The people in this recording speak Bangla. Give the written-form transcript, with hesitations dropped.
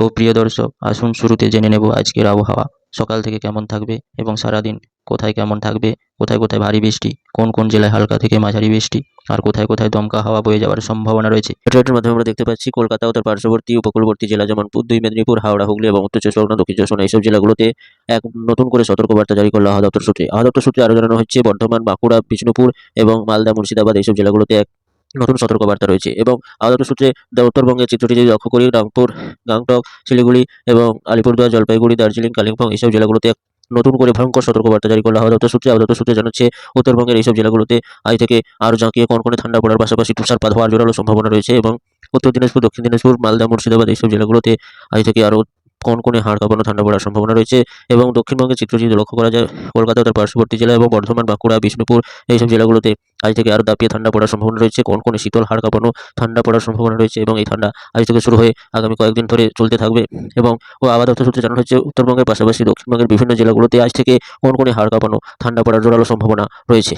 তো প্রিয় দর্শক, আসুন শুরুতে জেনে নেব আজকের আবহাওয়া সকাল থেকে কেমন থাকবে এবং সারাদিন কোথায় কেমন থাকবে, কোথায় কোথায় ভারী বৃষ্টি, কোন কোন জেলায় হালকা থেকে মাঝারি বৃষ্টি, আর কোথায় কোথায় দমকা হাওয়া বয়ে যাওয়ার সম্ভাবনা রয়েছে। স্যাটেলাইটের মাধ্যমে আমরা দেখতে পাচ্ছি কলকাতা ও তার পার্শ্ববর্তী উপকূলবর্তী জেলা যেমন দুই মেদিনীপুর, হাওড়া, হুগলি এবং উত্তর চব্বিশ পরগনা, দক্ষিণ চব্বিশ পরগনা এইসব জেলাগুলোতে এক নতুন করে সতর্কবার্তা জারি করলো আবহাওয়া দপ্তর সূত্রে। আবহাওয়া দপ্তর সূত্রে আরও জানানো হচ্ছে বর্ধমান, বাঁকুড়া, বিষ্ণুপুর এবং মালদা, মুর্শিদাবাদ এইসব জেলাগুলোতে এক নতুন সতর্কবার্তা রয়েছে। এবং আবহাওয়া দপ্তর সূত্রে উত্তরবঙ্গের চিত্রটি যদি লক্ষ্য করি, রংপুর, গ্যাংটক, শিলিগুড়ি এবং আলিপুরদুয়ার, জলপাইগুড়ি, দার্জিলিং, কালিম্পং এইসব জেলাগুলোতে এক নতুন করে ভয়ঙ্কর সতর্কবার্তা জারি করলো আবহাওয়া দপ্তর সূত্রে। আবহাওয়া দপ্তর সূত্রে জানাচ্ছে উত্তরবঙ্গের এইসব জেলাগুলোতে আজ থেকে আরও জাঁকিয়ে কনকনে ঠান্ডা পড়ার পাশাপাশি তুষারপাত হওয়ার জোরালো সম্ভাবনা রয়েছে। এবং উত্তর দিনাজপুর, দক্ষিণ দিনাজপুর, মালদা, মুর্শিদাবাদ এইসব জেলাগুলোতে আজ থেকে আরও কনকনে হাড় কাঁপানো ঠান্ডা পড়ার সম্ভাবনা রয়েছে। এবং দক্ষিণবঙ্গের চিত্র যদি লক্ষ্য করা যায়, কলকাতা ও তার পার্শ্ববর্তী জেলা এবং বর্ধমান, বাঁকুড়া, বিষ্ণুপুর এইসব জেলাগুলোতে আজ থেকে আরও দাপিয়ে ঠান্ডা পড়ার সম্ভাবনা রয়েছে। কনকনে শীতল হাড় কাঁপানো ঠান্ডা পড়ার সম্ভাবনা রয়েছে এবং এই ঠান্ডা আজ থেকে শুরু হয়ে আগামী কয়েকদিন ধরে চলতে থাকবে। এবং আবহাওয়া দপ্তর সূত্রে জানানো হচ্ছে উত্তরবঙ্গের পাশাপাশি দক্ষিণবঙ্গের বিভিন্ন জেলাগুলোতে আজ থেকে কনকনে হাড় কাঁপানো ঠান্ডা পড়ার জোরালো সম্ভাবনা রয়েছে।